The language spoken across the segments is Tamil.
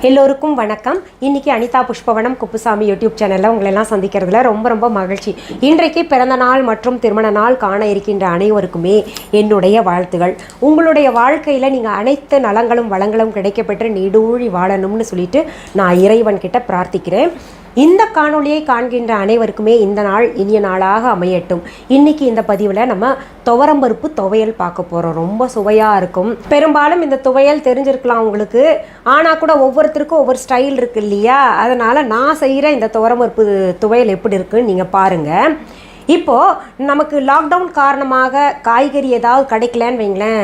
எல்லோருக்கும் வணக்கம். இன்னைக்கு அனிதா புஷ்பவனம்குப்புசாமி யூடியூப் சேனலில் உங்களெல்லாம் சந்திக்கிறதுல ரொம்ப மகிழ்ச்சி. இன்றைக்கு பிறந்த நாள் மற்றும் திருமண நாள் காண இருக்கின்ற அனைவருக்குமே என்னுடைய வாழ்த்துகள். உங்களுடைய வாழ்க்கையில் நீங்கள் அனைத்து நலங்களும் வளங்களும் கிடைக்கப்பெற்று நீடூழி வாழணும்னு சொல்லிட்டு நான் இறைவன் கிட்ட பிரார்த்திக்கிறேன். இந்த காணொளியை காண்கின்ற அனைவருக்குமே இந்த நாள் இனிய நாளாக அமையட்டும். இன்னைக்கு இந்த பதிவில் நம்ம துவரம் பருப்பு துவையல் பார்க்க போகிறோம். ரொம்ப சுவையாக இருக்கும். பெரும்பாலும் இந்த துவையல் தெரிஞ்சிருக்கலாம் உங்களுக்கு, ஆனால் கூட ஒவ்வொருத்தருக்கும் ஒவ்வொரு ஸ்டைல் இருக்கு இல்லையா? அதனால் நான் செய்கிற இந்த துவரம் பருப்பு துவையல் எப்படி இருக்குன்னு நீங்கள் பாருங்கள். இப்போது நமக்கு லாக்டவுன் காரணமாக காய்கறி ஏதாவது கிடைக்கலன்னு வைங்களேன்.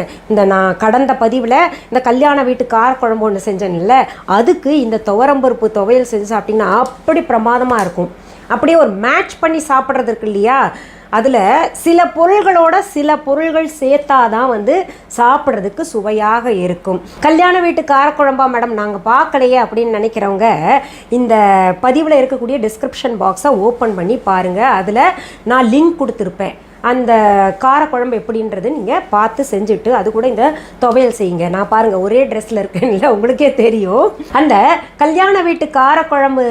நான் கடந்த பதிவில் இந்த கல்யாண வீட்டு காரக்குழம்பு ஒன்று செஞ்சேன்ல, அதுக்கு இந்த துவரம்பருப்பு துவையல் செஞ்சு சாப்பிட்டிங்கன்னா அப்படி பிரமாதமாக இருக்கும். அப்படியே ஒரு மேட்ச் பண்ணி சாப்பிட்றது இருக்கு இல்லையா? அதில் சில பொருள்களோட சில பொருள்கள் சேர்த்தாதான் சாப்பிட்றதுக்கு சுவையாக இருக்கும். கல்யாண வீட்டு காரக்குழம்பா மேடம் நாங்கள் பார்க்கலையே அப்படின்னு நினைக்கிறவங்க இந்த பதிவில் இருக்கக்கூடிய டிஸ்கிரிப்ஷன் பாக்ஸை ஓப்பன் பண்ணி பாருங்கள். அதில் நான் லிங்க் கொடுத்துருப்பேன். அந்த காரக்குழம்பு எப்படின்றது நீங்கள் பார்த்து செஞ்சுட்டு அது கூட இந்த துவையல் செய்யுங்க. நான் பாருங்கள் ஒரே ட்ரெஸ்ஸில் இருக்கேன்ல, உங்களுக்கே தெரியும். அந்த கல்யாண வீட்டு காரக்குழம்பு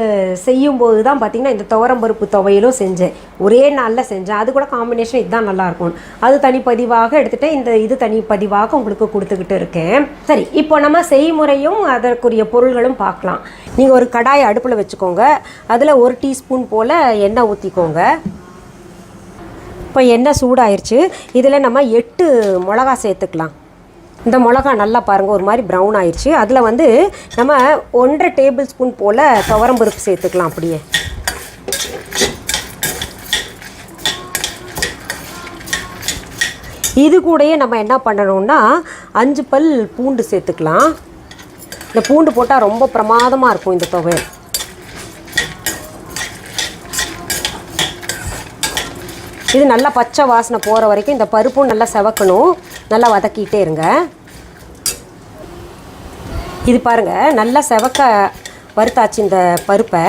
செய்யும்போது தான் பார்த்திங்கன்னா இந்த துவரம்பருப்பு துவையலும் செஞ்சேன். ஒரே நாளில் செஞ்சேன். அது கூட காம்பினேஷன் இதுதான் நல்லாயிருக்கும். அது தனிப்பதிவாக எடுத்துகிட்டு இது தனிப்பதிவாக உங்களுக்கு கொடுத்துக்கிட்டு இருக்கேன். சரி, இப்போ நம்ம செய்முறையும் அதற்குரிய பொருள்களும் பார்க்கலாம். நீங்கள் ஒரு கடாயை அடுப்பில் வச்சுக்கோங்க. அதில் 1 டீஸ்பூன் போல் எண்ணெய் ஊற்றிக்கோங்க. இப்போ எண்ணெய் சூடாயிருச்சு. இதில் நம்ம 8 மிளகா சேர்த்துக்கலாம். இந்த மிளகா நல்லா பாருங்கள் ஒரு மாதிரி ப்ரௌன் ஆயிடுச்சு. அதில் நம்ம 1.5 டேபிள் ஸ்பூன் போல் துவரம்பருப்பு சேர்த்துக்கலாம். அப்படியே இது கூடயே நம்ம என்ன பண்ணணும்னா 5 பல் பூண்டு சேர்த்துக்கலாம். இந்த பூண்டு போட்டால் ரொம்ப பிரமாதமாக இருக்கும் இந்த துவையல். இது நல்லா பச்சை வாசனை போகிற வரைக்கும் இந்த பருப்பும் நல்லா செவக்கணும். நல்லா வதக்கிட்டே இருங்க. இது பாருங்கள் நல்லா செவக்க வறுத்தாச்சு. இந்த பருப்பை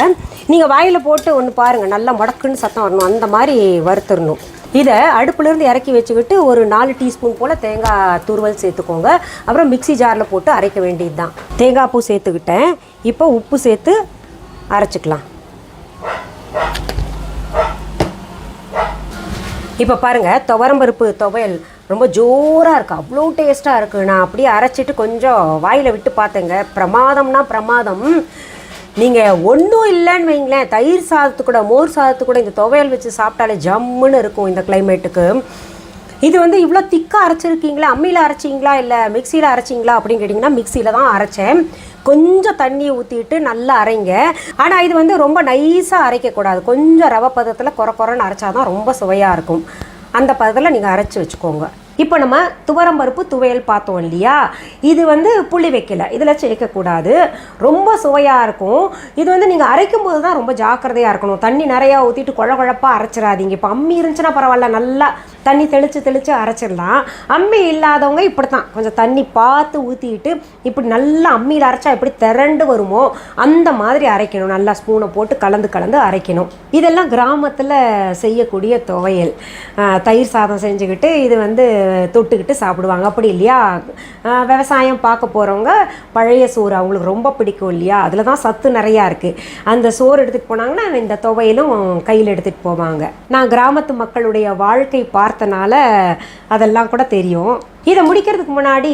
நீங்கள் வாயில் போட்டு ஒன்று பாருங்கள், நல்லா முடக்குன்னு சத்தம் வரணும். அந்த மாதிரி வறுத்துடணும். இதை அடுப்புலேருந்து இறக்கி வச்சுக்கிட்டு ஒரு 4 டீஸ்பூன் போல் தேங்காய் துருவல் சேர்த்துக்கோங்க. அப்புறம் மிக்சி ஜாரில் போட்டு அரைக்க வேண்டியது தான். தேங்காய் பூ சேர்த்துக்கிட்டேன். இப்போ உப்பு சேர்த்து அரைச்சிக்கலாம். இப்போ பாருங்கள் துவரம்பருப்பு துவையல் ரொம்ப ஜோராக இருக்குது, அவ்வளோ டேஸ்ட்டாக இருக்குது. நான் அப்படியே அரைச்சிட்டு கொஞ்சம் வாயில் விட்டு பார்த்தேங்க. பிரமாதம்னா பிரமாதம். நீங்கள் ஒன்றும் இல்லைன்னு வைங்களேன், தயிர் சாதத்து கூட மோர் சாதத்து கூட இந்த துவையல் வச்சு சாப்பிட்டாலே ஜம்முன்னு இருக்கும் இந்த கிளைமேட்டுக்கு. இது இவ்வளோ திக்காக அரைச்சிருக்கீங்களா, அம்மியில் அரைச்சிங்களா இல்லை மிக்சியில் அரைச்சிங்களா அப்படின்னு கேட்டிங்கன்னா மிக்சியில் தான் அரைச்சேன். கொஞ்சம் தண்ணி ஊற்றிட்டு நல்லா அரைங்க. ஆனால் இது ரொம்ப நைஸாக அரைக்கக்கூடாது. கொஞ்சம் ரவை பதத்தில் குறைன்னு அரைச்சாதான் ரொம்ப சுவையாக இருக்கும். அந்த பதத்தில் நீங்கள் அரைச்சி வச்சுக்கோங்க. இப்போ நம்ம துவரம்பருப்பு துவையல் பார்த்தோம் இல்லையா? இது புளி வைக்கல, இதில் சேர்க்கக்கூடாது. ரொம்ப சுவையாக இருக்கும். இது நீங்கள் அரைக்கும் போது தான் ரொம்ப ஜாக்கிரதையாக இருக்கணும். தண்ணி நிறையா ஊற்றிட்டு குழப்பாக அரைச்சிடாதீங்க. இப்போ அம்மி இருந்துச்சுன்னா பரவாயில்ல, நல்லா தண்ணி தெளித்து அரைச்சிடலாம். அம்மி இல்லாதவங்க இப்படி தான் கொஞ்சம் தண்ணி பார்த்து ஊற்றிக்கிட்டு இப்படி நல்லா அம்மியில் அரைச்சா எப்படி திரண்டு வருமோ அந்த மாதிரி அரைக்கணும். நல்லா ஸ்பூனை போட்டு கலந்து அரைக்கணும். இதெல்லாம் கிராமத்தில் செய்யக்கூடிய துவையல். தயிர் சாதம் செஞ்சுக்கிட்டு இது தொட்டுக்கிட்டு சாப்பிடுவாங்க. அப்படி இல்லையா, விவசாயம் பார்க்க போகிறவங்க பழைய சோறு அவங்களுக்கு ரொம்ப பிடிக்கும் இல்லையா? அதில் தான் சத்து நிறையா இருக்குது. அந்த சோறு எடுத்துகிட்டு போனாங்கன்னா இந்த துவையலும் கையில் எடுத்துகிட்டு போவாங்க. நான் கிராமத்து மக்களுடைய வாழ்க்கை பார்த்தனால அதெல்லாம் கூட தெரியும். இதை முடிக்கிறதுக்கு முன்னாடி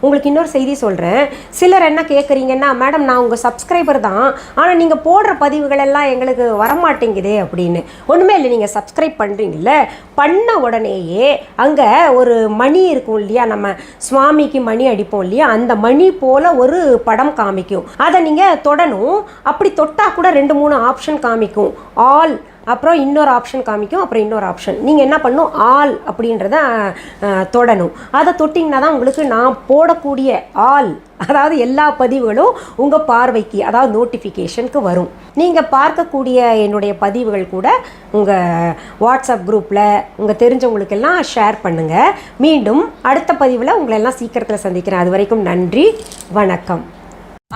உங்களுக்கு இன்னொரு செய்தி சொல்கிறேன். சிலர் என்ன கேட்குறீங்கன்னா, மேடம் நான் உங்கள் சப்ஸ்கிரைபர் தான், ஆனால் நீங்கள் போடுற பதிவுகள் எல்லாம் எங்களுக்கு வரமாட்டேங்குதே அப்படின்னு. ஒன்றுமே இல்லை, நீங்கள் சப்ஸ்கிரைப் பண்ணுறீங்கல்ல, பண்ண உடனேயே அங்கே ஒரு மணி இருக்கும் இல்லையா, நம்ம சுவாமிக்கு மணி அடிப்போம் இல்லையா, அந்த மணி போல் ஒரு படம் காமிக்கும். அதை நீங்கள் தொடணும். அப்படி தொட்டால் கூட 2-3 ஆப்ஷன் காமிக்கும். ஆல், அப்புறம் இன்னொரு ஆப்ஷன் காமிக்கும், அப்புறம் இன்னொரு ஆப்ஷன். நீங்கள் என்ன பண்ணணும், ஆல் அப்படின்றத தொடணும். அதை தொட்டிங்கன்னா தான் உங்களுக்கு நான் போடக்கூடிய ஆல், அதாவது எல்லா பதிவுகளும் உங்கள் பார்வைக்கு, அதாவது நோட்டிஃபிகேஷனுக்கு வரும். நீங்கள் பார்க்கக்கூடிய என்னுடைய பதிவுகள் கூட உங்கள் வாட்ஸ்அப் குரூப்பில் உங்கள் தெரிஞ்சவங்களுக்கெல்லாம் ஷேர் பண்ணுங்கள். மீண்டும் அடுத்த பதிவில் உங்களெல்லாம் சீக்கிரத்தில் சந்திக்கிறேன். அது வரைக்கும் நன்றி, வணக்கம்.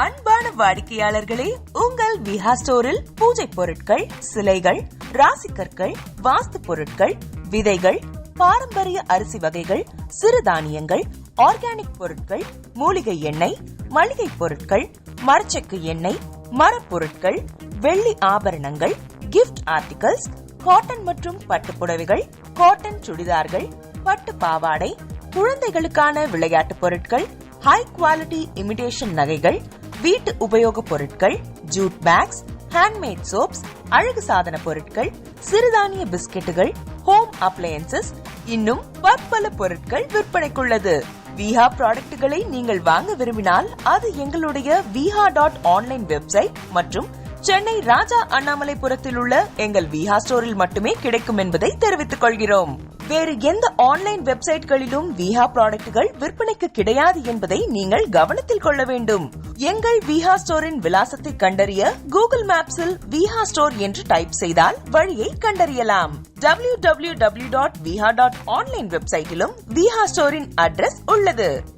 அன்பான வாடிக்கையாளர்களே, உங்கள் விஹா ஸ்டோரில் பூஜை பொருட்கள், சிலைகள், ராசிக்கற்கள், வாஸ்து பொருட்கள், விதைகள், பாரம்பரிய அரிசி வகைகள், சிறுதானியங்கள், ஆர்கானிக் பொருட்கள், மூலிகை எண்ணெய், மளிகை பொருட்கள், மரச்செக்கு எண்ணெய், மரப்பொருட்கள், வெள்ளி ஆபரணங்கள், கிஃப்ட் ஆர்டிகல்ஸ், காட்டன் மற்றும் பட்டு புடவைகள், காட்டன் சுடிதார்கள், பட்டு பாவாடை, குழந்தைகளுக்கான விளையாட்டு பொருட்கள், ஹை குவாலிட்டி இமிடேஷன் நகைகள், வீட்டு உபயோக பொருட்கள், ஜூட் பேக்ஸ், ஹேண்ட்மேட் சோப்ஸ், அழகு சாதன பொருட்கள், சிறுதானிய பிஸ்கெட்டுகள், ஹோம் அப்ளையன்சஸ், இன்னும் பற்பல பொருட்கள் விற்பனைக்குள்ளது. விஹா ப்ராடக்ட்களை நீங்கள் வாங்க விரும்பினால் அது எங்களுடைய viha.online வெப்சைட் மற்றும் சென்னை ராஜா அண்ணாமலைபுரத்தில் உள்ள எங்கள் விஹா ஸ்டோரில் மட்டுமே கிடைக்கும் என்பதை தெரிவித்துக் கொள்கிறோம். வேறு எந்த ஆன்லைன் வெப்சைட்களிலும் விஹா ப்ராடக்ட்கள் விற்பனைக்கு கிடையாது என்பதை நீங்கள் கவனத்தில் கொள்ள வேண்டும். எங்கள் விஹா ஸ்டோரின் விலாசத்தை கண்டறிய கூகுள் மேப்ஸில் விஹா ஸ்டோர் என்று டைப் செய்தால் வழியை கண்டறியலாம். www.viha.online வெப்சைட்டிலும் விஹா ஸ்டோரின் அட்ரஸ் உள்ளது.